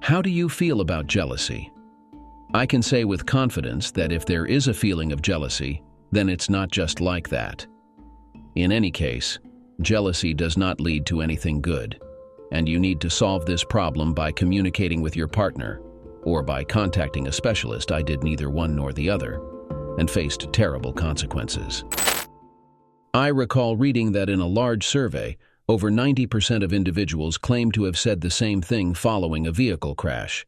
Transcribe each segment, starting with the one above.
How do you feel about jealousy? I can say with confidence that if there is a feeling of jealousy, then it's not just like that. In any case, jealousy does not lead to anything good, and you need to solve this problem by communicating with your partner or by contacting a specialist. I did neither one nor the other and faced terrible consequences. I recall reading that in a large survey, over 90% of individuals claim to have said the same thing following a vehicle crash.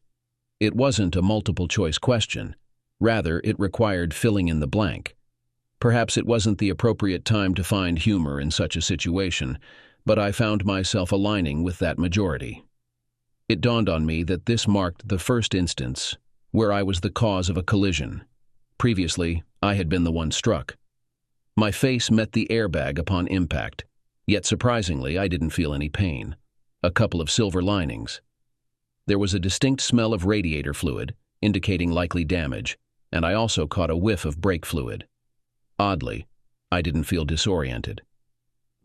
It wasn't a multiple-choice question. Rather, it required filling in the blank. Perhaps it wasn't the appropriate time to find humor in such a situation, but I found myself aligning with that majority. It dawned on me that this marked the first instance where I was the cause of a collision. Previously, I had been the one struck. My face met the airbag upon impact, yet surprisingly, I didn't feel any pain. A couple of silver linings. There was a distinct smell of radiator fluid, indicating likely damage, and I also caught a whiff of brake fluid. Oddly, I didn't feel disoriented.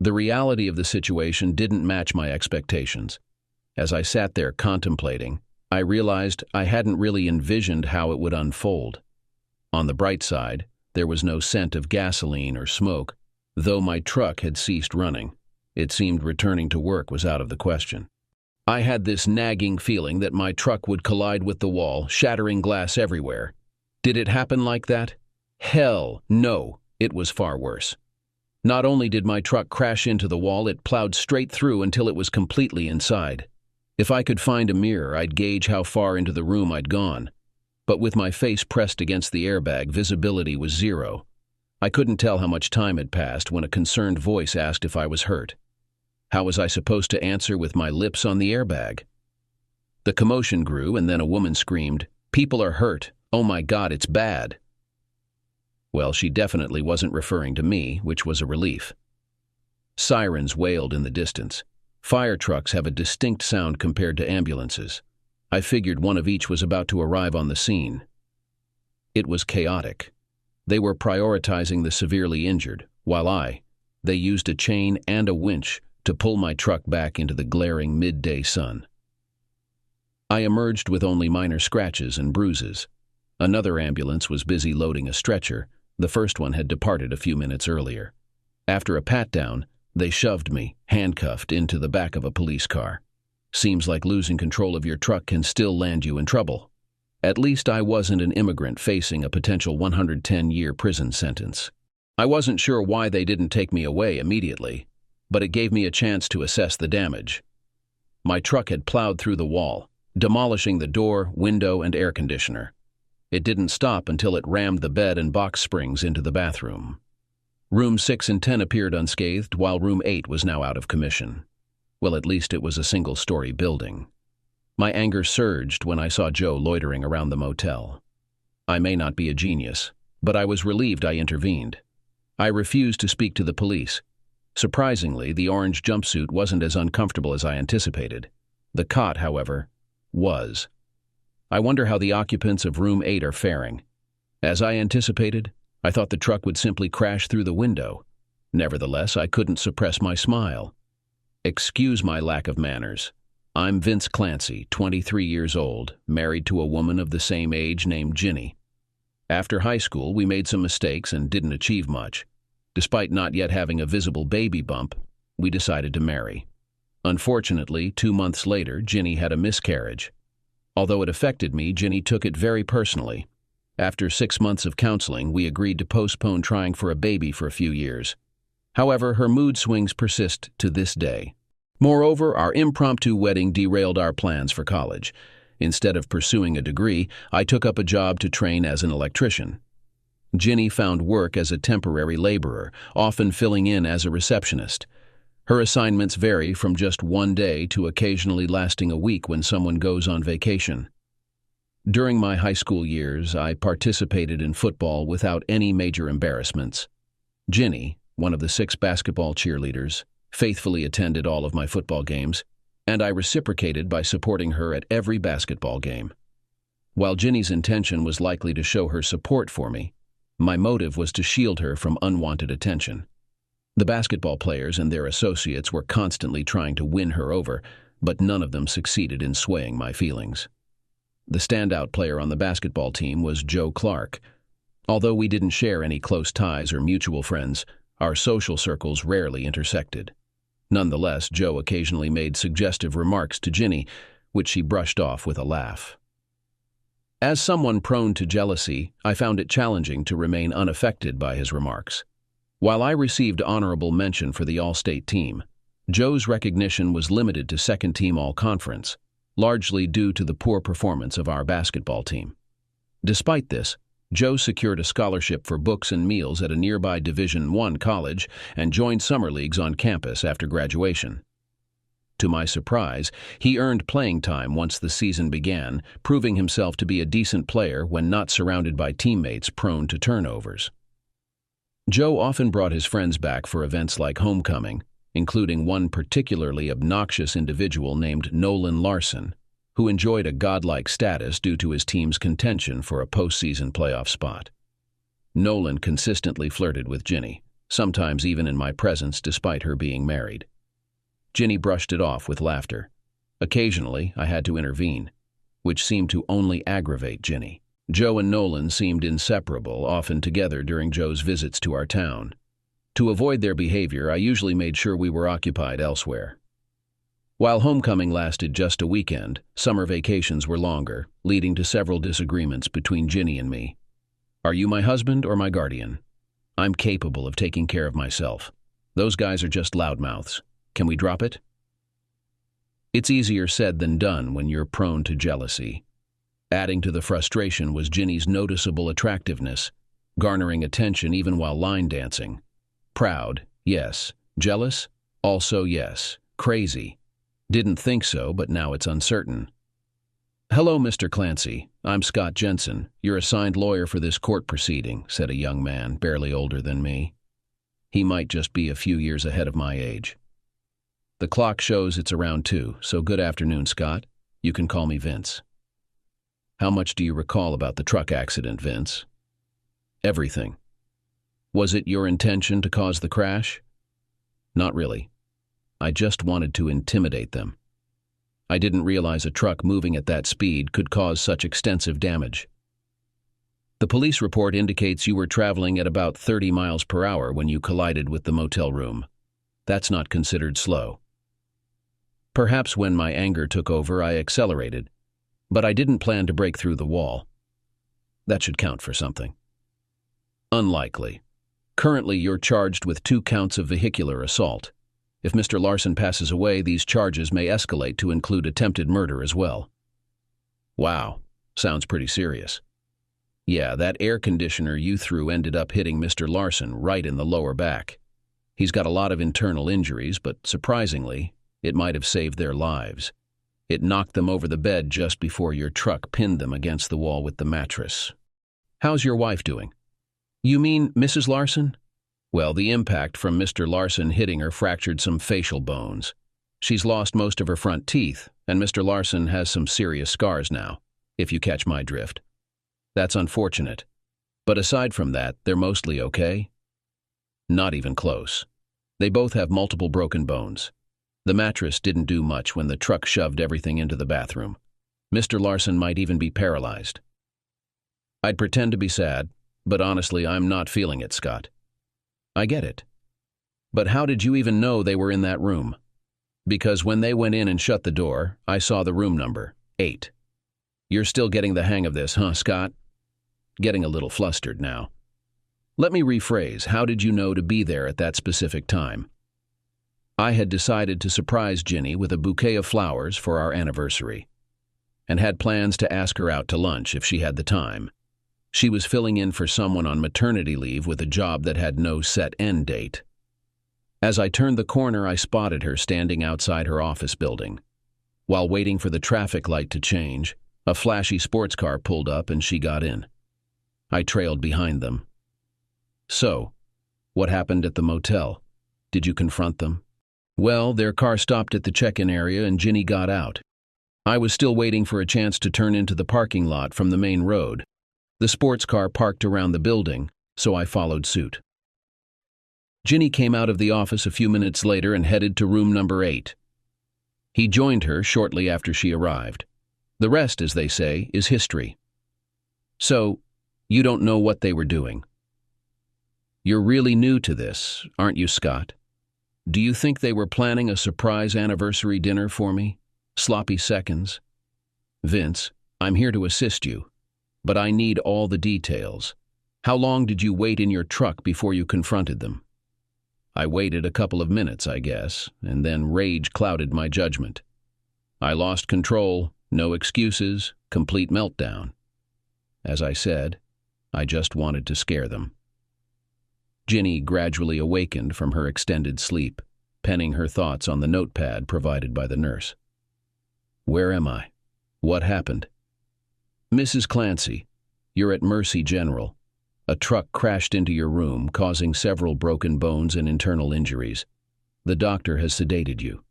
The reality of the situation didn't match my expectations. As I sat there contemplating, I realized I hadn't really envisioned how it would unfold. On the bright side, there was no scent of gasoline or smoke. Though my truck had ceased running, it seemed returning to work was out of the question. I had this nagging feeling that my truck would collide with the wall, shattering glass everywhere. Did it happen like that? Hell no, it was far worse. Not only did my truck crash into the wall, it plowed straight through until it was completely inside. If I could find a mirror, I'd gauge how far into the room I'd gone. But with my face pressed against the airbag, visibility was zero. I couldn't tell how much time had passed when a concerned voice asked if I was hurt. How was I supposed to answer with my lips on the airbag? The commotion grew, and then a woman screamed, "People are hurt. Oh my God, it's bad." Well, she definitely wasn't referring to me, which was a relief. Sirens wailed in the distance. Fire trucks have a distinct sound compared to ambulances. I figured one of each was about to arrive on the scene. It was chaotic. They were prioritizing the severely injured, while they used a chain and a winch to pull my truck back into the glaring midday sun. I emerged with only minor scratches and bruises. Another ambulance was busy loading a stretcher. The first one had departed a few minutes earlier. After a pat-down, they shoved me, handcuffed, into the back of a police car. Seems like losing control of your truck can still land you in trouble. At least I wasn't an immigrant facing a potential 110-year prison sentence. I wasn't sure why they didn't take me away immediately, but it gave me a chance to assess the damage. My truck had plowed through the wall, demolishing the door, window, and air conditioner. It didn't stop until it rammed the bed and box springs into the bathroom. Room 6 and 10 appeared unscathed, while Room 8 was now out of commission. Well, at least it was a single-story building. My anger surged when I saw Joe loitering around the motel. I may not be a genius, but I was relieved I intervened. I refused to speak to the police. Surprisingly, the orange jumpsuit wasn't as uncomfortable as I anticipated. The cot, however, was. I wonder how the occupants of Room 8 are faring. As I anticipated, I thought the truck would simply crash through the window. Nevertheless, I couldn't suppress my smile. Excuse my lack of manners. I'm Vince Clancy, 23 years old, married to a woman of the same age named Ginny. After high school, we made some mistakes and didn't achieve much. Despite not yet having a visible baby bump, we decided to marry. Unfortunately, 2 months later, Ginny had a miscarriage. Although it affected me, Ginny took it very personally. After 6 months of counseling, we agreed to postpone trying for a baby for a few years. However, her mood swings persist to this day. Moreover, our impromptu wedding derailed our plans for college. Instead of pursuing a degree, I took up a job to train as an electrician. Ginny found work as a temporary laborer, often filling in as a receptionist. Her assignments vary from just 1 day to occasionally lasting a week when someone goes on vacation. During my high school years, I participated in football without any major embarrassments. Ginny, one of the 6 basketball cheerleaders, faithfully attended all of my football games, and I reciprocated by supporting her at every basketball game. While Ginny's intention was likely to show her support for me, my motive was to shield her from unwanted attention. The basketball players and their associates were constantly trying to win her over, but none of them succeeded in swaying my feelings. The standout player on the basketball team was Joe Clark. Although we didn't share any close ties or mutual friends, our social circles rarely intersected. Nonetheless, Joe occasionally made suggestive remarks to Ginny, which she brushed off with a laugh. As someone prone to jealousy, I found it challenging to remain unaffected by his remarks. While I received honorable mention for the All-State team, Joe's recognition was limited to second-team All-Conference, largely due to the poor performance of our basketball team. Despite this, Joe secured a scholarship for books and meals at a nearby Division I college and joined summer leagues on campus after graduation. To my surprise, he earned playing time once the season began, proving himself to be a decent player when not surrounded by teammates prone to turnovers. Joe often brought his friends back for events like homecoming, including one particularly obnoxious individual named Nolan Larson, who enjoyed a godlike status due to his team's contention for a postseason playoff spot. Nolan consistently flirted with Ginny, sometimes even in my presence despite her being married. Ginny brushed it off with laughter. Occasionally, I had to intervene, which seemed to only aggravate Ginny. Joe and Nolan seemed inseparable, often together during Joe's visits to our town. To avoid their behavior, I usually made sure we were occupied elsewhere. While homecoming lasted just a weekend, summer vacations were longer, leading to several disagreements between Ginny and me. Are you my husband or my guardian? I'm capable of taking care of myself. Those guys are just loudmouths. Can we drop it? It's easier said than done when you're prone to jealousy. Adding to the frustration was Ginny's noticeable attractiveness, garnering attention even while line dancing. Proud, yes. Jealous? Also yes. Crazy. Didn't think so, but now it's uncertain. Hello, Mr. Clancy. I'm Scott Jensen, your assigned lawyer for this court proceeding, said a young man, barely older than me. He might just be a few years ahead of my age. The clock shows it's around 2, so good afternoon, Scott. You can call me Vince. How much do you recall about the truck accident, Vince? Everything. Was it your intention to cause the crash? Not really. I just wanted to intimidate them. I didn't realize a truck moving at that speed could cause such extensive damage. The police report indicates you were traveling at about 30 miles per hour when you collided with the motel room. That's not considered slow. Perhaps when my anger took over, I accelerated, but I didn't plan to break through the wall. That should count for something. Unlikely. Currently, you're charged with 2 counts of vehicular assault. If Mr. Larson passes away, these charges may escalate to include attempted murder as well. Wow, sounds pretty serious. Yeah, that air conditioner you threw ended up hitting Mr. Larson right in the lower back. He's got a lot of internal injuries, but surprisingly, it might have saved their lives. It knocked them over the bed just before your truck pinned them against the wall with the mattress. How's your wife doing? You mean Mrs. Larson? Well, the impact from Mr. Larson hitting her fractured some facial bones. She's lost most of her front teeth, and Mr. Larson has some serious scars now, if you catch my drift. That's unfortunate. But aside from that, they're mostly okay. Not even close. They both have multiple broken bones. The mattress didn't do much when the truck shoved everything into the bathroom. Mr. Larson might even be paralyzed. I'd pretend to be sad, but honestly, I'm not feeling it, Scott. I get it. But how did you even know they were in that room? Because when they went in and shut the door, I saw the room number, 8. You're still getting the hang of this, huh, Scott? Getting a little flustered now. Let me rephrase, how did you know to be there at that specific time? I had decided to surprise Ginny with a bouquet of flowers for our anniversary, and had plans to ask her out to lunch if she had the time. She was filling in for someone on maternity leave with a job that had no set end date. As I turned the corner, I spotted her standing outside her office building. While waiting for the traffic light to change, a flashy sports car pulled up and she got in. I trailed behind them. So, what happened at the motel? Did you confront them? Well, their car stopped at the check-in area and Ginny got out. I was still waiting for a chance to turn into the parking lot from the main road. The sports car parked around the building, so I followed suit. Ginny came out of the office a few minutes later and headed to room number 8. He joined her shortly after she arrived. The rest, as they say, is history. So, you don't know what they were doing. You're really new to this, aren't you, Scott? Do you think they were planning a surprise anniversary dinner for me? Sloppy seconds. Vince, I'm here to assist you, but I need all the details. How long did you wait in your truck before you confronted them? I waited a couple of minutes, I guess, and then rage clouded my judgment. I lost control, no excuses, complete meltdown. As I said, I just wanted to scare them. Ginny gradually awakened from her extended sleep, penning her thoughts on the notepad provided by the nurse. Where am I? What happened? Mrs. Clancy, you're at Mercy General. A truck crashed into your room, causing several broken bones and internal injuries. The doctor has sedated you.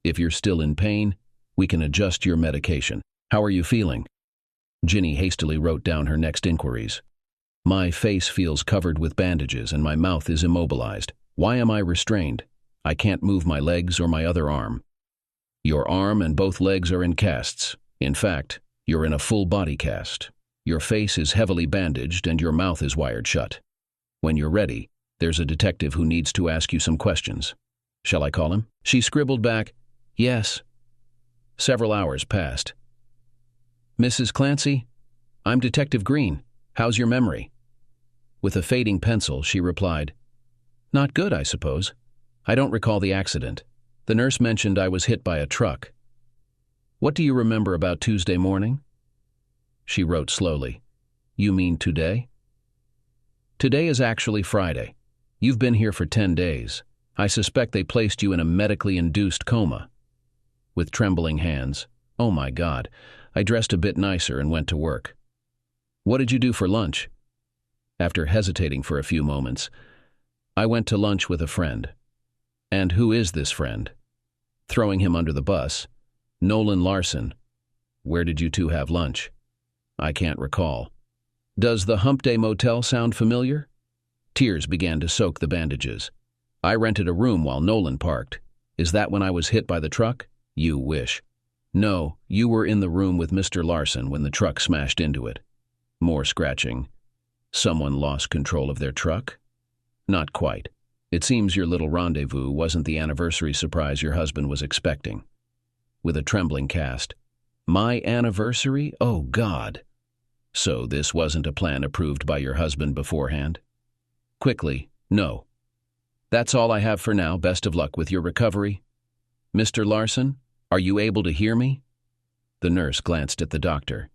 If you're still in pain, we can adjust your medication. How are you feeling? Ginny hastily wrote down her next inquiries. My face feels covered with bandages and my mouth is immobilized. Why am I restrained? I can't move my legs or my other arm. Your arm and both legs are in casts. In fact, you're in a full body cast. Your face is heavily bandaged and your mouth is wired shut. When you're ready, there's a detective who needs to ask you some questions. Shall I call him? She scribbled back, yes. Several hours passed. Mrs. Clancy, I'm Detective Green. How's your memory? With a fading pencil, she replied, Not good, I suppose. I don't recall the accident. The nurse mentioned I was hit by a truck. What do you remember about Tuesday morning? She wrote slowly. You mean today? Today is actually Friday. You've been here for 10 days. I suspect they placed you in a medically induced coma. With trembling hands, oh my God, I dressed a bit nicer and went to work. What did you do for lunch? After hesitating for a few moments, I went to lunch with a friend. And who is this friend? Throwing him under the bus. Nolan Larson. Where did you two have lunch? I can't recall. Does the Hump Day Motel sound familiar? Tears began to soak the bandages. I rented a room while Nolan parked. Is that when I was hit by the truck? You wish. No, you were in the room with Mr. Larson when the truck smashed into it. More scratching. Someone lost control of their truck? Not quite. It seems your little rendezvous wasn't the anniversary surprise your husband was expecting. With a trembling cast. My anniversary? Oh, God. So this wasn't a plan approved by your husband beforehand? Quickly, no. That's all I have for now. Best of luck with your recovery. Mr. Larson, are you able to hear me? The nurse glanced at the doctor.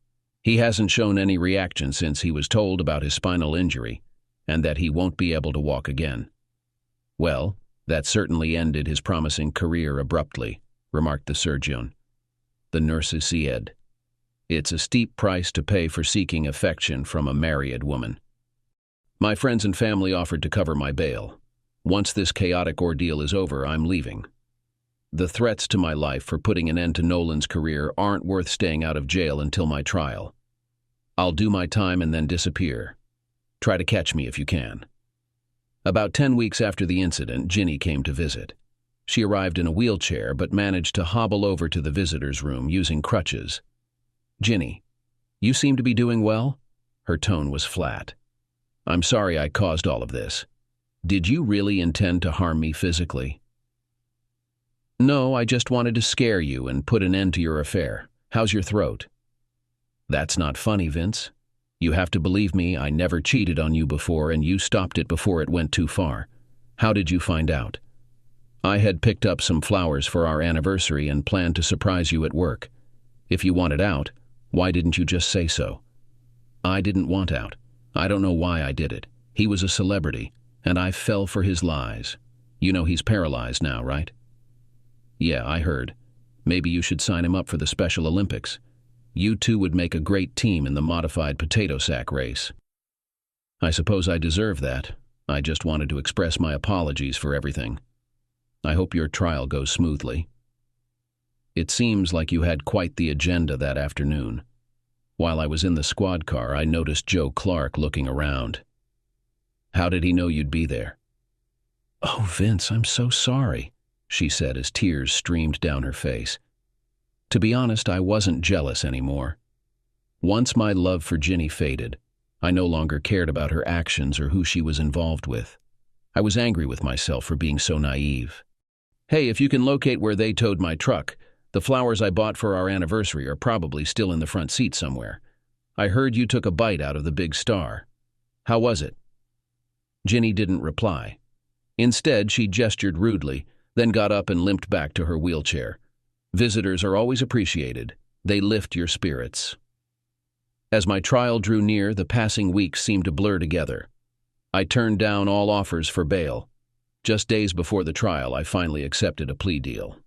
He hasn't shown any reaction since he was told about his spinal injury and that he won't be able to walk again. Well, that certainly ended his promising career abruptly, remarked the surgeon. The nurse said, It's a steep price to pay for seeking affection from a married woman. My friends and family offered to cover my bail. Once this chaotic ordeal is over, I'm leaving. The threats to my life for putting an end to Nolan's career aren't worth staying out of jail until my trial. I'll do my time and then disappear. Try to catch me if you can. About 10 weeks after the incident, Ginny came to visit. She arrived in a wheelchair but managed to hobble over to the visitor's room using crutches. Ginny, you seem to be doing well? Her tone was flat. I'm sorry I caused all of this. Did you really intend to harm me physically? No, I just wanted to scare you and put an end to your affair. How's your throat? That's not funny, Vince. You have to believe me, I never cheated on you before and you stopped it before it went too far. How did you find out? I had picked up some flowers for our anniversary and planned to surprise you at work. If you wanted out, why didn't you just say so? I didn't want out. I don't know why I did it. He was a celebrity, and I fell for his lies. You know he's paralyzed now, right? Yeah, I heard. Maybe you should sign him up for the Special Olympics. You two would make a great team in the modified potato sack race. I suppose I deserve that. I just wanted to express my apologies for everything. I hope your trial goes smoothly. It seems like you had quite the agenda that afternoon. While I was in the squad car, I noticed Joe Clark looking around. How did he know you'd be there? Oh, Vince, I'm so sorry, she said as tears streamed down her face. To be honest, I wasn't jealous anymore. Once my love for Ginny faded, I no longer cared about her actions or who she was involved with. I was angry with myself for being so naive. Hey, if you can locate where they towed my truck, the flowers I bought for our anniversary are probably still in the front seat somewhere. I heard you took a bite out of the big star. How was it? Ginny didn't reply. Instead, she gestured rudely, then got up and limped back to her wheelchair. Visitors are always appreciated. They lift your spirits. As my trial drew near, the passing weeks seemed to blur together. I turned down all offers for bail. Just days before the trial, I finally accepted a plea deal.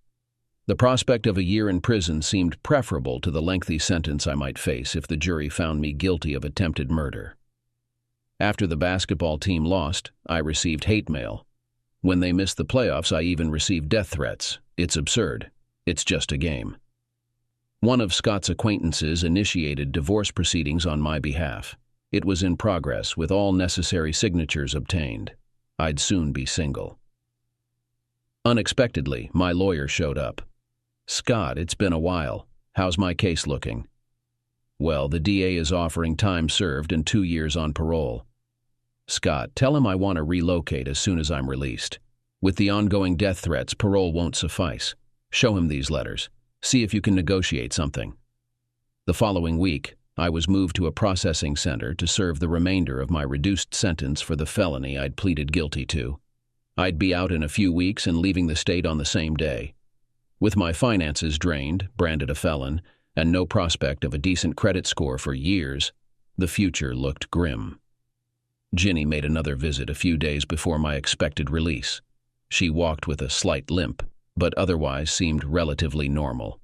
The prospect of a year in prison seemed preferable to the lengthy sentence I might face if the jury found me guilty of attempted murder. After the basketball team lost, I received hate mail. When they missed the playoffs, I even received death threats. It's absurd. It's just a game. One of Scott's acquaintances initiated divorce proceedings on my behalf. It was in progress, with all necessary signatures obtained. I'd soon be single. Unexpectedly, my lawyer showed up. "Scott, it's been a while. How's my case looking?" "Well, the DA is offering time served and 2 years on parole." "Scott, tell him I want to relocate as soon as I'm released. With the ongoing death threats, parole won't suffice. Show him these letters. See if you can negotiate something." The following week, I was moved to a processing center to serve the remainder of my reduced sentence for the felony I'd pleaded guilty to. I'd be out in a few weeks and leaving the state on the same day. With my finances drained, branded a felon, and no prospect of a decent credit score for years, the future looked grim. Ginny made another visit a few days before my expected release. She walked with a slight limp, but otherwise seemed relatively normal.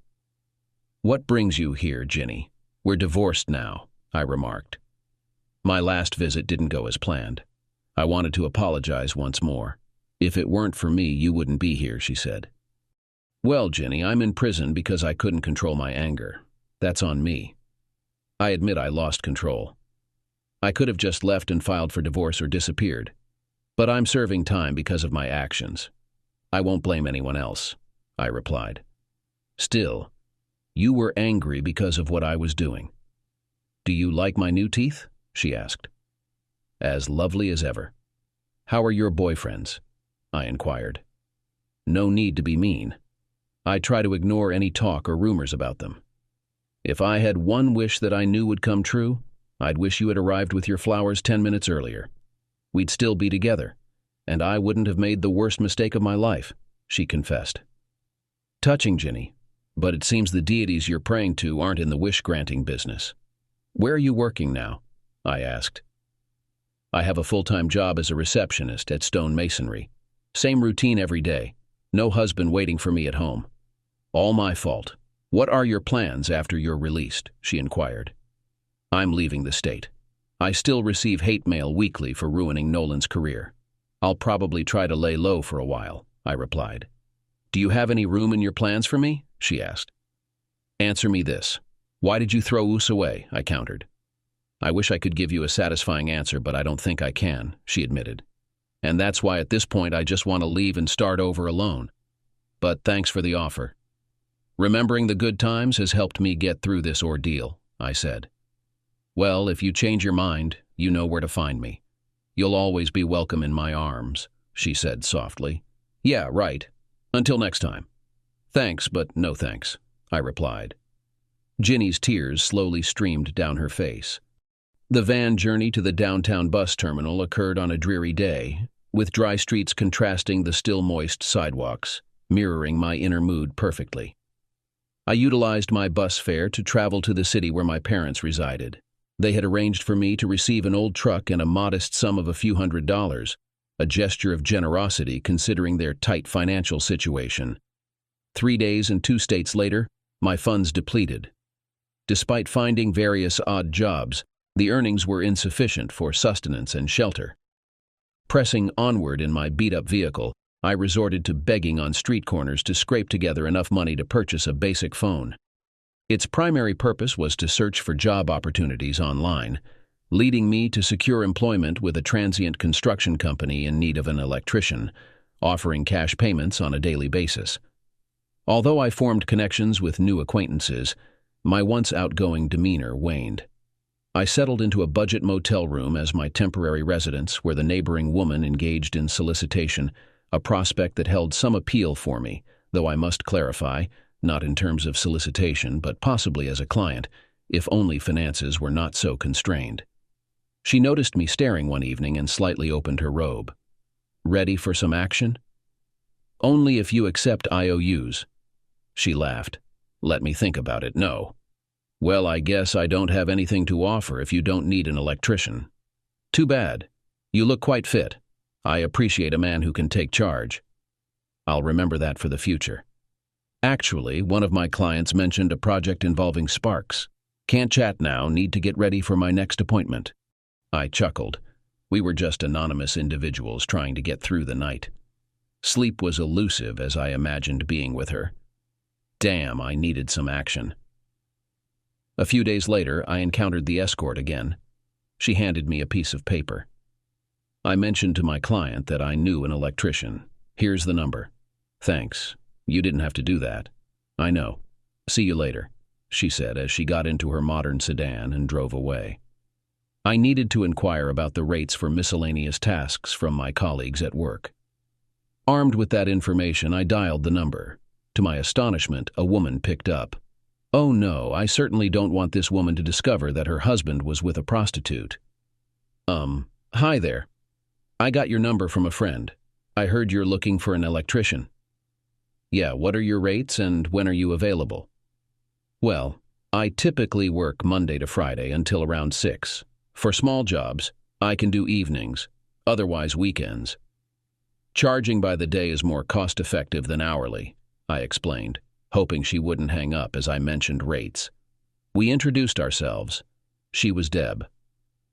"What brings you here, Ginny? We're divorced now," I remarked. "My last visit didn't go as planned. I wanted to apologize once more. If it weren't for me, you wouldn't be here," she said. "Well, Ginny, I'm in prison because I couldn't control my anger. That's on me. I admit I lost control. I could have just left and filed for divorce or disappeared. But I'm serving time because of my actions. I won't blame anyone else," I replied. "Still, you were angry because of what I was doing." "Do you like my new teeth?" she asked. "As lovely as ever." "How are your boyfriends?" I inquired. "No need to be mean. I try to ignore any talk or rumors about them. If I had one wish that I knew would come true, I'd wish you had arrived with your flowers 10 minutes earlier. We'd still be together, and I wouldn't have made the worst mistake of my life," she confessed. "Touching, Ginny, but it seems the deities you're praying to aren't in the wish-granting business. Where are you working now?" I asked. "I have a full-time job as a receptionist at Stone Masonry. Same routine every day. No husband waiting for me at home. All my fault. What are your plans after you're released?" she inquired. "I'm leaving the state. I still receive hate mail weekly for ruining Nolan's career. I'll probably try to lay low for a while," I replied. "Do you have any room in your plans for me?" she asked. "Answer me this. Why did you throw Us away?" I countered. "I wish I could give you a satisfying answer, but I don't think I can," she admitted. "And that's why at this point I just want to leave and start over alone. But thanks for the offer. Remembering the good times has helped me get through this ordeal," I said. "Well, if you change your mind, you know where to find me. You'll always be welcome in my arms," she said softly. "Yeah, right. Until next time." "Thanks, but no thanks," I replied. Ginny's tears slowly streamed down her face. The van journey to the downtown bus terminal occurred on a dreary day, with dry streets contrasting the still moist sidewalks, mirroring my inner mood perfectly. I utilized my bus fare to travel to the city where my parents resided. They had arranged for me to receive an old truck and a modest sum of a few $100s, a gesture of generosity considering their tight financial situation. 3 days and 2 states later, my funds depleted. Despite finding various odd jobs, the earnings were insufficient for sustenance and shelter. Pressing onward in my beat-up vehicle, I resorted to begging on street corners to scrape together enough money to purchase a basic phone. Its primary purpose was to search for job opportunities online, leading me to secure employment with a transient construction company in need of an electrician, offering cash payments on a daily basis. Although I formed connections with new acquaintances, my once outgoing demeanor waned. I settled into a budget motel room as my temporary residence where the neighboring woman engaged in solicitation, a prospect that held some appeal for me, though I must clarify, not in terms of solicitation, but possibly as a client, if only finances were not so constrained. She noticed me staring one evening and slightly opened her robe. "Ready for some action?" "Only if you accept IOUs." She laughed. "Let me think about it. No." "Well, I guess I don't have anything to offer if you don't need an electrician." "Too bad. You look quite fit. I appreciate a man who can take charge." "I'll remember that for the future." "Actually, one of my clients mentioned a project involving sparks. Can't chat now, need to get ready for my next appointment." I chuckled. We were just anonymous individuals trying to get through the night. Sleep was elusive as I imagined being with her. Damn, I needed some action. A few days later, I encountered the escort again. She handed me a piece of paper. I mentioned to my client that I knew an electrician. "Here's the number." "Thanks. You didn't have to do that." "I know. See you later," she said as she got into her modern sedan and drove away. I needed to inquire about the rates for miscellaneous tasks from my colleagues at work. Armed with that information, I dialed the number. To my astonishment, a woman picked up. "Oh no, I certainly don't want this woman to discover that her husband was with a prostitute." Hi there. I got your number from a friend. I heard you're looking for an electrician." "Yeah, what are your rates and when are you available?" "Well, I typically work Monday to Friday until around 6. For small jobs, I can do evenings, otherwise weekends. Charging by the day is more cost-effective than hourly," I explained, hoping she wouldn't hang up as I mentioned rates. We introduced ourselves. She was Deb.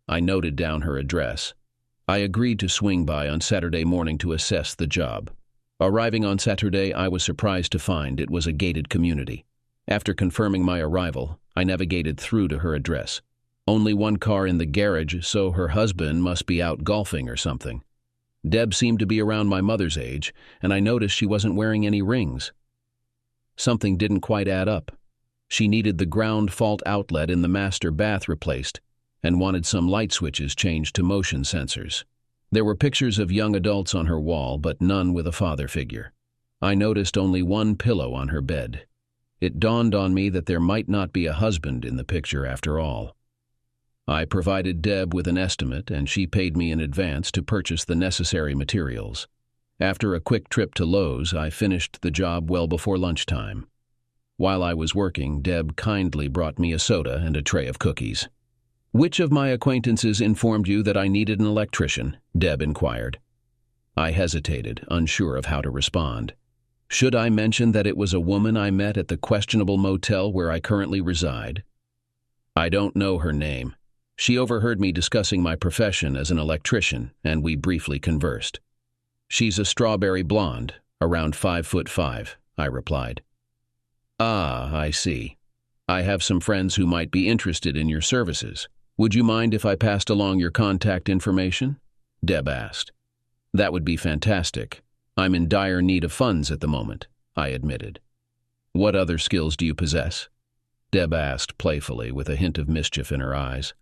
I noted down her address. I agreed to swing by on Saturday morning to assess the job. Arriving on Saturday, I was surprised to find it was a gated community. After confirming my arrival, I navigated through to her address. Only one car in the garage, so her husband must be out golfing or something. Deb seemed to be around my mother's age, and I noticed she wasn't wearing any rings. Something didn't quite add up. She needed the ground fault outlet in the master bath replaced and wanted some light switches changed to motion sensors. There were pictures of young adults on her wall, but none with a father figure. I noticed only one pillow on her bed. It dawned on me that there might not be a husband in the picture after all. I provided Deb with an estimate, and she paid me in advance to purchase the necessary materials. After a quick trip to Lowe's, I finished the job well before lunchtime. While I was working, Deb kindly brought me a soda and a tray of cookies. "Which of my acquaintances informed you that I needed an electrician?" Deb inquired. I hesitated, unsure of how to respond. Should I mention that it was a woman I met at the questionable motel where I currently reside? "I don't know her name. She overheard me discussing my profession as an electrician, and we briefly conversed. She's a strawberry blonde, around 5'5", I replied. "Ah, I see. I have some friends who might be interested in your services. Would you mind if I passed along your contact information?" Deb asked. "That would be fantastic. I'm in dire need of funds at the moment," I admitted. "What other skills do you possess?" Deb asked playfully, with a hint of mischief in her eyes.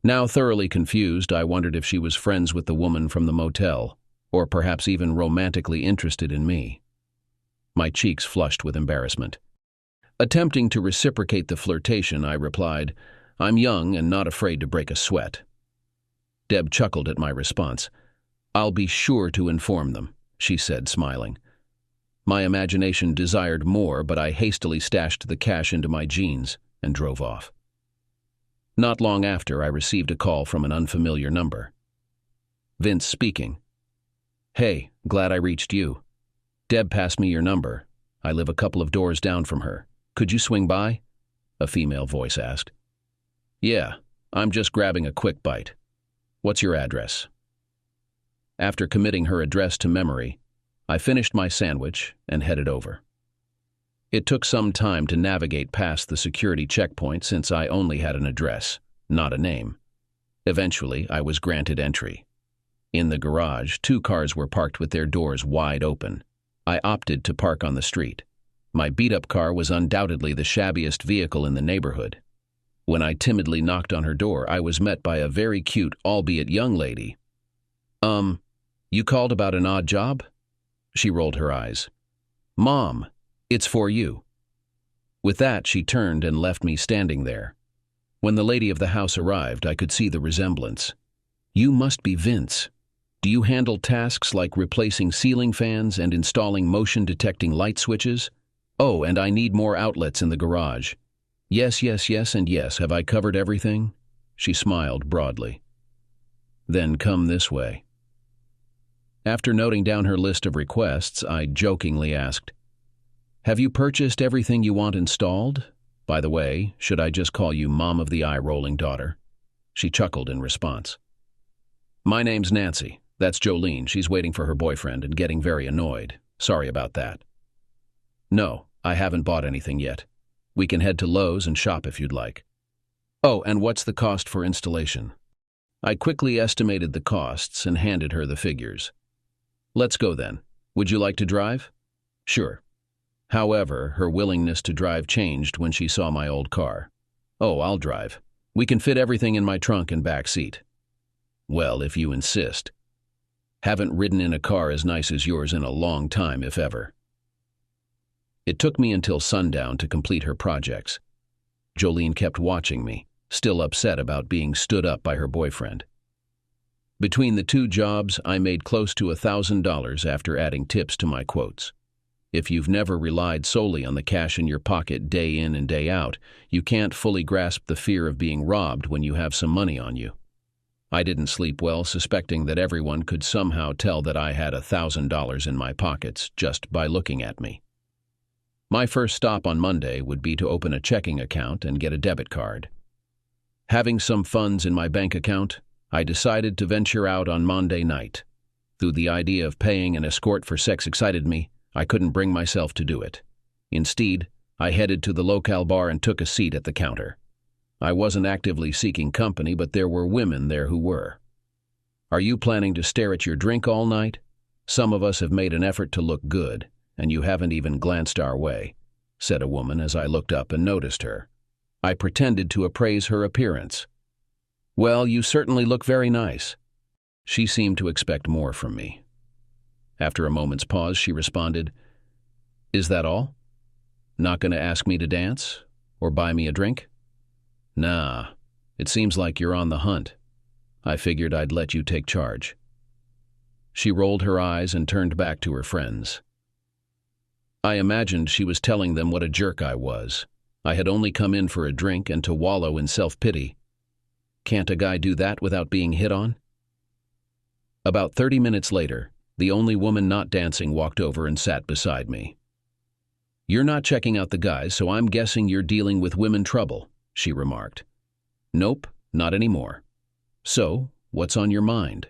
Now thoroughly confused, I wondered if she was friends with the woman from the motel, or perhaps even romantically interested in me. My cheeks flushed with embarrassment. Attempting to reciprocate the flirtation, I replied, "I'm young and not afraid to break a sweat." Deb chuckled at my response. "I'll be sure to inform them," she said, smiling. My imagination desired more, but I hastily stashed the cash into my jeans and drove off. Not long after, I received a call from an unfamiliar number. "Vince speaking." "Hey, glad I reached you. Deb passed me your number. I live a couple of doors down from her. Could you swing by?" a female voice asked. "Yeah, I'm just grabbing a quick bite. What's your address?" After committing her address to memory, I finished my sandwich and headed over. It took some time to navigate past the security checkpoint since I only had an address, not a name. Eventually, I was granted entry. In the garage, 2 cars were parked with their doors wide open. I opted to park on the street. My beat-up car was undoubtedly the shabbiest vehicle in the neighborhood. When I timidly knocked on her door, I was met by a very cute, albeit young lady. You called about an odd job?" She rolled her eyes. "Mom, it's for you." With that, she turned and left me standing there. When the lady of the house arrived, I could see the resemblance. "You must be Vince. Do you handle tasks like replacing ceiling fans and installing motion-detecting light switches? Oh, and I need more outlets in the garage." "Yes, yes, yes, and yes. Have I covered everything?" She smiled broadly. "Then come this way." After noting down her list of requests, I jokingly asked, "Have you purchased everything you want installed? By the way, should I just call you Mom of the Eye-Rolling Daughter?" She chuckled in response. "My name's Nancy. That's Jolene. She's waiting for her boyfriend and getting very annoyed. Sorry about that." "No, I haven't bought anything yet. We can head to Lowe's and shop if you'd like." "Oh, and what's the cost for installation?" I quickly estimated the costs and handed her the figures. "Let's go then. Would you like to drive?" "Sure." However, her willingness to drive changed when she saw my old car. "Oh, I'll drive. We can fit everything in my trunk and back seat." "Well, if you insist. Haven't ridden in a car as nice as yours in a long time, if ever." It took me until sundown to complete her projects. Jolene kept watching me, still upset about being stood up by her boyfriend. Between the two jobs, I made close to $1,000 after adding tips to my quotes. If you've never relied solely on the cash in your pocket day in and day out, you can't fully grasp the fear of being robbed when you have some money on you. I didn't sleep well, suspecting that everyone could somehow tell that I had $1,000 in my pockets just by looking at me. My first stop on Monday would be to open a checking account and get a debit card. Having some funds in my bank account, I decided to venture out on Monday night. Though the idea of paying an escort for sex excited me, I couldn't bring myself to do it. Instead, I headed to the local bar and took a seat at the counter. I wasn't actively seeking company, but there were women there who were. "Are you planning to stare at your drink all night? Some of us have made an effort to look good, and you haven't even glanced our way," said a woman as I looked up and noticed her. I pretended to appraise her appearance. "Well, you certainly look very nice." She seemed to expect more from me. After a moment's pause, she responded, "Is that all? Not going to ask me to dance? Or buy me a drink?" "Nah, it seems like you're on the hunt. I figured I'd let you take charge." She rolled her eyes and turned back to her friends. I imagined she was telling them what a jerk I was. I had only come in for a drink and to wallow in self-pity. Can't a guy do that without being hit on? About 30 minutes later, the only woman not dancing walked over and sat beside me. "You're not checking out the guys, so I'm guessing you're dealing with women trouble," she remarked. "Nope, not anymore." "So, what's on your mind?"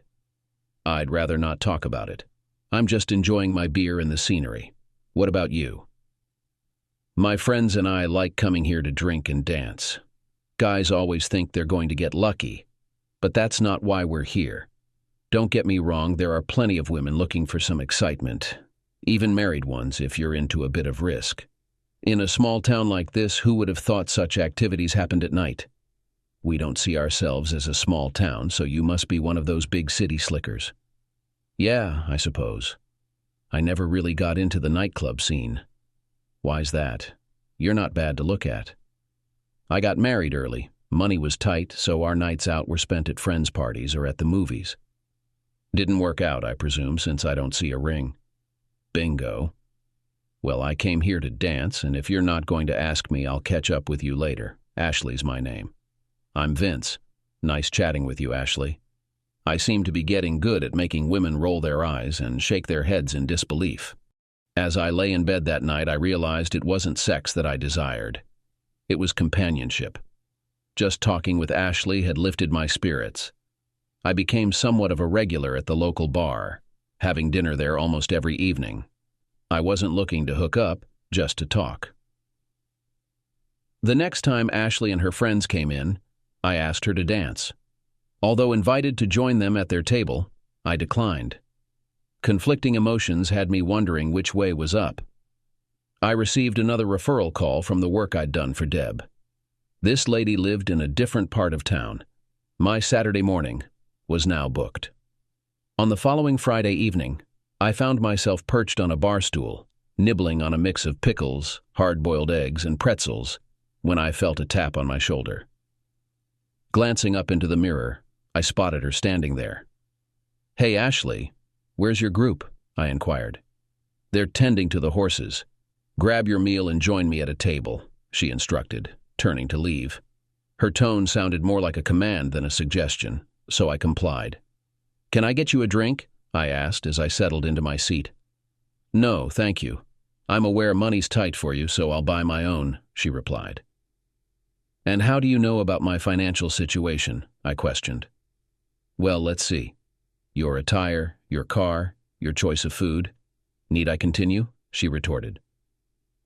"I'd rather not talk about it. I'm just enjoying my beer and the scenery. What about you?" "My friends and I like coming here to drink and dance. Guys always think they're going to get lucky, but that's not why we're here. Don't get me wrong, there are plenty of women looking for some excitement, even married ones if you're into a bit of risk. In a small town like this, who would have thought such activities happened at night? We don't see ourselves as a small town, so you must be one of those big city slickers." "Yeah, I suppose. I never really got into the nightclub scene." "Why's that? You're not bad to look at." "I got married early. Money was tight, so our nights out were spent at friends' parties or at the movies." "Didn't work out, I presume, since I don't see a ring." "Bingo. Well, I came here to dance, and if you're not going to ask me, I'll catch up with you later. Ashley's my name." "I'm Vince. Nice chatting with you, Ashley." I seem to be getting good at making women roll their eyes and shake their heads in disbelief. As I lay in bed that night, I realized it wasn't sex that I desired. It was companionship. Just talking with Ashley had lifted my spirits. I became somewhat of a regular at the local bar, having dinner there almost every evening. I wasn't looking to hook up, just to talk. The next time Ashley and her friends came in, I asked her to dance. Although invited to join them at their table, I declined. Conflicting emotions had me wondering which way was up. I received another referral call from the work I'd done for Deb. This lady lived in a different part of town. My Saturday morning was now booked. On the following Friday evening, I found myself perched on a bar stool, nibbling on a mix of pickles, hard-boiled eggs, and pretzels, when I felt a tap on my shoulder. Glancing up into the mirror, I spotted her standing there. "Hey, Ashley, where's your group?" I inquired. "They're tending to the horses. Grab your meal and join me at a table," she instructed, turning to leave. Her tone sounded more like a command than a suggestion, so I complied. "Can I get you a drink?" I asked as I settled into my seat. "No, thank you. I'm aware money's tight for you, so I'll buy my own," she replied. "And how do you know about my financial situation?" I questioned. "Well, let's see. Your attire, your car, your choice of food. Need I continue?" she retorted.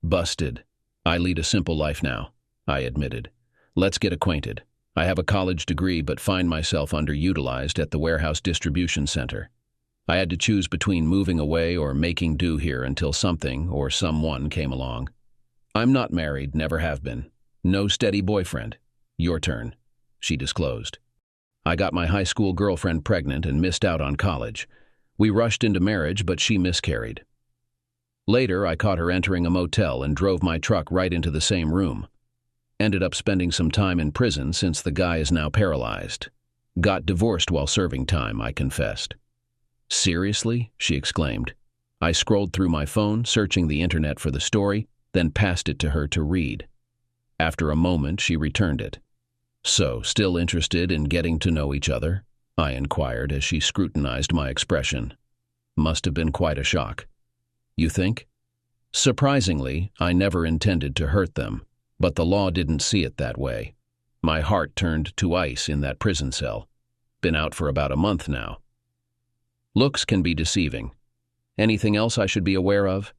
"Busted. I lead a simple life now," I admitted. "Let's get acquainted. I have a college degree but find myself underutilized at the warehouse distribution center. I had to choose between moving away or making do here until something or someone came along. I'm not married, never have been. No steady boyfriend. Your turn," she disclosed. "I got my high school girlfriend pregnant and missed out on college. We rushed into marriage, but she miscarried. Later, I caught her entering a motel and drove my truck right into the same room. Ended up spending some time in prison since the guy is now paralyzed. Got divorced while serving time, I confessed." "Seriously?" she exclaimed. I scrolled through my phone, searching the internet for the story, then passed it to her to read. After a moment, she returned it. "So, still interested in getting to know each other?" I inquired as she scrutinized my expression. Must have been quite a shock. "You think?" Surprisingly, I never intended to hurt them, but the law didn't see it that way. My heart turned to ice in that prison cell. Been out for about a month now. "Looks can be deceiving. Anything else I should be aware of?"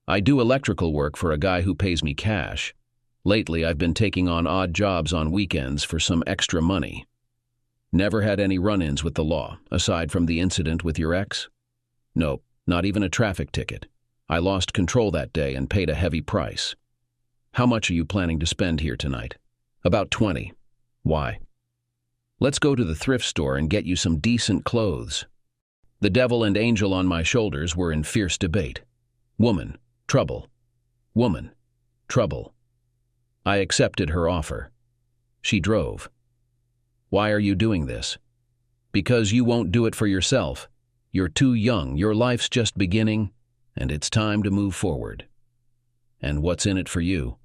"I do electrical work for a guy who pays me cash. Lately, I've been taking on odd jobs on weekends for some extra money." "Never had any run-ins with the law, aside from the incident with your ex?" "Nope, not even a traffic ticket. I lost control that day and paid a heavy price." "How much are you planning to spend here tonight?" "About 20. Why?" "Let's go to the thrift store and get you some decent clothes." The devil and angel on my shoulders were in fierce debate. Woman, trouble. Woman, trouble. I accepted her offer. She drove. "Why are you doing this?" "Because you won't do it for yourself. You're too young, your life's just beginning, and it's time to move forward." "And what's in it for you?"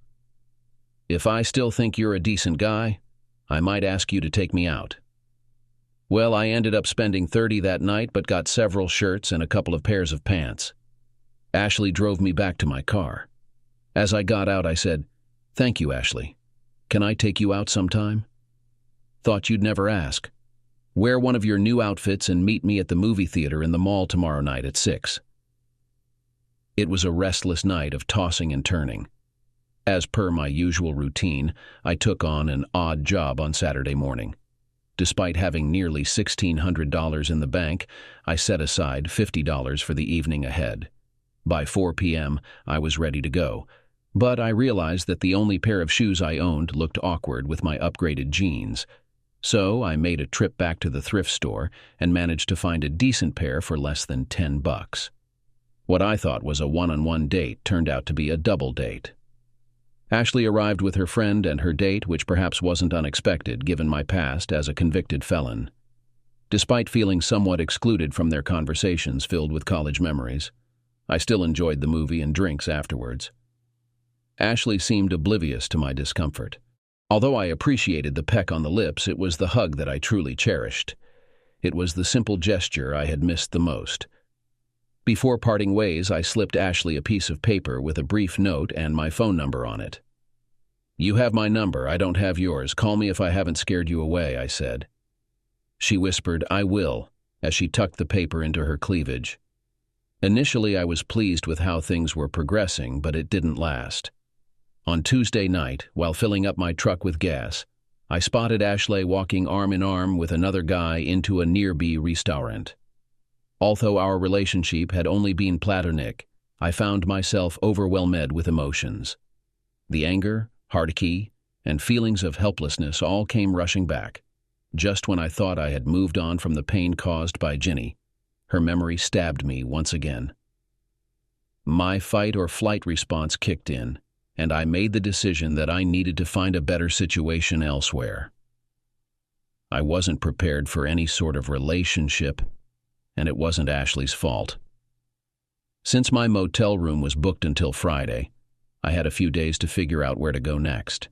"If I still think you're a decent guy, I might ask you to take me out." Well, I ended up spending 30 that night, but got several shirts and a couple of pairs of pants. Ashley drove me back to my car. As I got out, I said, "Thank you, Ashley. Can I take you out sometime?" "Thought you'd never ask. Wear one of your new outfits and meet me at the movie theater in the mall tomorrow night at 6. It was a restless night of tossing and turning. As per my usual routine, I took on an odd job on Saturday morning. Despite having nearly $1,600 in the bank, I set aside $50 for the evening ahead. By 4 p.m., I was ready to go, but I realized that the only pair of shoes I owned looked awkward with my upgraded jeans. So I made a trip back to the thrift store and managed to find a decent pair for less than $10. What I thought was a one-on-one date turned out to be a double date. Ashley arrived with her friend and her date, which perhaps wasn't unexpected given my past as a convicted felon. Despite feeling somewhat excluded from their conversations filled with college memories, I still enjoyed the movie and drinks afterwards. Ashley seemed oblivious to my discomfort. Although I appreciated the peck on the lips, it was the hug that I truly cherished. It was the simple gesture I had missed the most. Before parting ways, I slipped Ashley a piece of paper with a brief note and my phone number on it. "You have my number, I don't have yours. Call me if I haven't scared you away," I said. She whispered, "I will," as she tucked the paper into her cleavage. Initially, I was pleased with how things were progressing, but it didn't last. On Tuesday night, while filling up my truck with gas, I spotted Ashley walking arm in arm with another guy into a nearby restaurant. Although our relationship had only been platonic, I found myself overwhelmed with emotions. The anger, heartache, and feelings of helplessness all came rushing back. Just when I thought I had moved on from the pain caused by Ginny, her memory stabbed me once again. My fight or flight response kicked in, and I made the decision that I needed to find a better situation elsewhere. I wasn't prepared for any sort of relationship, and it wasn't Ashley's fault. Since my motel room was booked until Friday, I had a few days to figure out where to go next.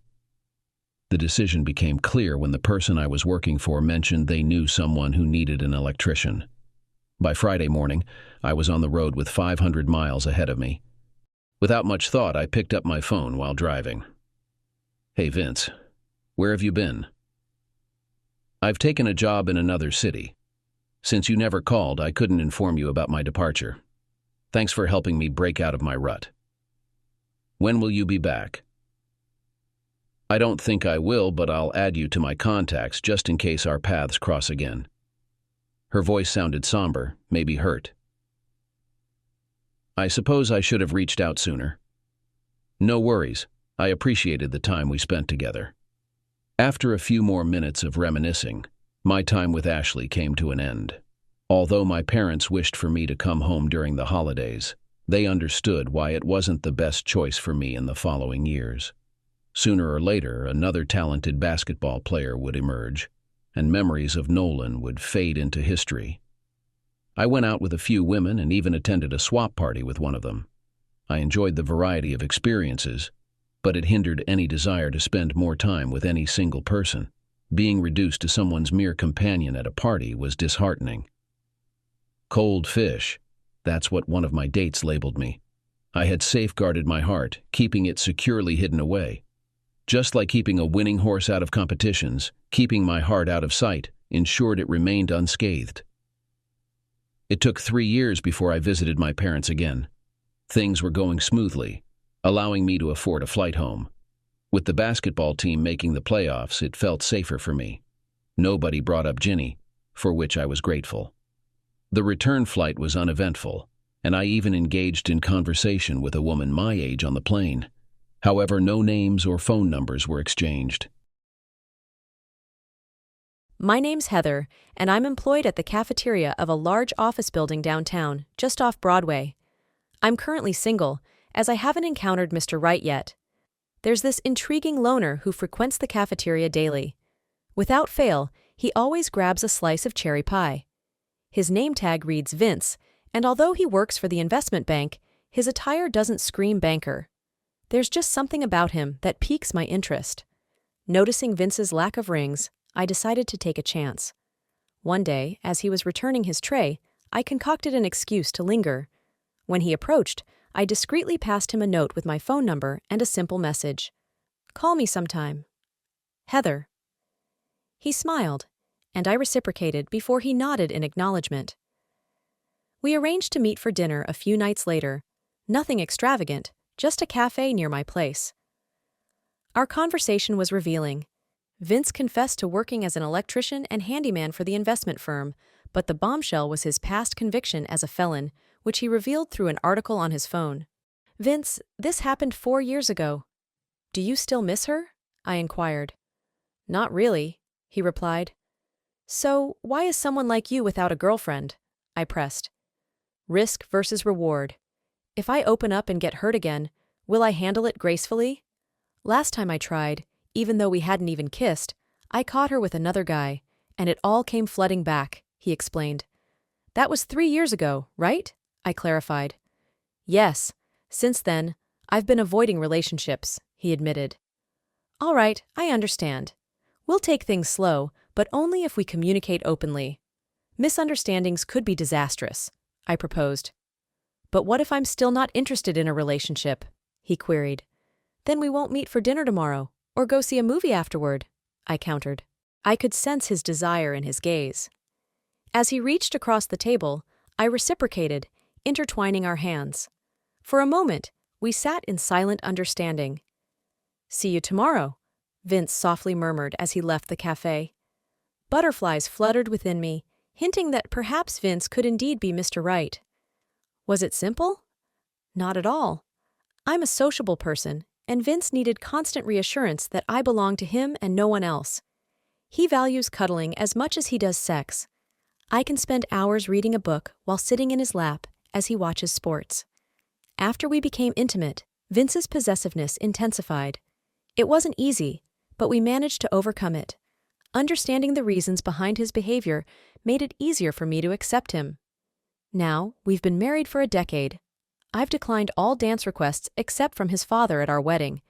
The decision became clear when the person I was working for mentioned they knew someone who needed an electrician. By Friday morning, I was on the road with 500 miles ahead of me. Without much thought, I picked up my phone while driving. "Hey Vince, where have you been?" "I've taken a job in another city. Since you never called, I couldn't inform you about my departure. Thanks for helping me break out of my rut. When will you be back?" "I don't think I will, but I'll add you to my contacts just in case our paths cross again." Her voice sounded somber, maybe hurt. "I suppose I should have reached out sooner." "No worries. I appreciated the time we spent together." After a few more minutes of reminiscing, my time with Ashley came to an end. Although my parents wished for me to come home during the holidays, they understood why it wasn't the best choice for me in the following years. Sooner or later, another talented basketball player would emerge, and memories of Nolan would fade into history. I went out with a few women and even attended a swap party with one of them. I enjoyed the variety of experiences, but it hindered any desire to spend more time with any single person. Being reduced to someone's mere companion at a party was disheartening. Cold fish, that's what one of my dates labeled me. I had safeguarded my heart, keeping it securely hidden away. Just like keeping a winning horse out of competitions, keeping my heart out of sight ensured it remained unscathed. It took 3 years before I visited my parents again. Things were going smoothly, allowing me to afford a flight home. With the basketball team making the playoffs, it felt safer for me. Nobody brought up Ginny, for which I was grateful. The return flight was uneventful, and I even engaged in conversation with a woman my age on the plane. However, no names or phone numbers were exchanged. My name's Heather, and I'm employed at the cafeteria of a large office building downtown, just off Broadway. I'm currently single, as I haven't encountered Mr. Right yet. There's this intriguing loner who frequents the cafeteria daily. Without fail, he always grabs a slice of cherry pie. His name tag reads Vince, and although he works for the investment bank, his attire doesn't scream banker. There's just something about him that piques my interest. Noticing Vince's lack of rings, I decided to take a chance. One day, as he was returning his tray, I concocted an excuse to linger. When he approached, I discreetly passed him a note with my phone number and a simple message. "Call me sometime. Heather." He smiled, and I reciprocated before he nodded in acknowledgement. We arranged to meet for dinner a few nights later. Nothing extravagant, just a cafe near my place. Our conversation was revealing. Vince confessed to working as an electrician and handyman for the investment firm, but the bombshell was his past conviction as a felon, which he revealed through an article on his phone. "Vince, this happened 4 years ago. Do you still miss her?" I inquired. "Not really," he replied. "So, why is someone like you without a girlfriend?" I pressed. "Risk versus reward. If I open up and get hurt again, will I handle it gracefully? Last time I tried, even though we hadn't even kissed, I caught her with another guy, and it all came flooding back," he explained. "That was 3 years ago, right?" I clarified. "Yes. Since then, I've been avoiding relationships," he admitted. "All right, I understand. We'll take things slow, but only if we communicate openly. Misunderstandings could be disastrous," I proposed. "But what if I'm still not interested in a relationship?" he queried. "Then we won't meet for dinner tomorrow, or go see a movie afterward," I countered. I could sense his desire in his gaze. As he reached across the table, I reciprocated, intertwining our hands. For a moment, we sat in silent understanding. "See you tomorrow," Vince softly murmured as he left the cafe. Butterflies fluttered within me, hinting that perhaps Vince could indeed be Mr. Right. Was it simple? Not at all. I'm a sociable person, and Vince needed constant reassurance that I belong to him and no one else. He values cuddling as much as he does sex. I can spend hours reading a book while sitting in his lap as he watches sports. After we became intimate, Vince's possessiveness intensified. It wasn't easy, but we managed to overcome it. Understanding the reasons behind his behavior made it easier for me to accept him. Now, we've been married for a decade. I've declined all dance requests except from his father at our wedding.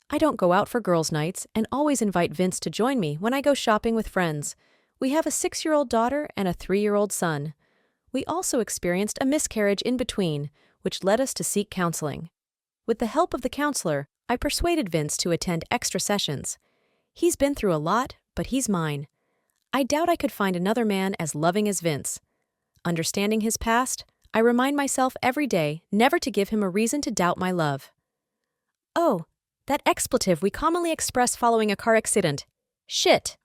I don't go out for girls' nights and always invite Vince to join me when I go shopping with friends. We have a 6-year-old daughter and a 3-year-old son. We also experienced a miscarriage in between, which led us to seek counseling. With the help of the counselor, I persuaded Vince to attend extra sessions. He's been through a lot, but he's mine. I doubt I could find another man as loving as Vince. Understanding his past, I remind myself every day never to give him a reason to doubt my love. Oh, that expletive we commonly express following a car accident. Shit.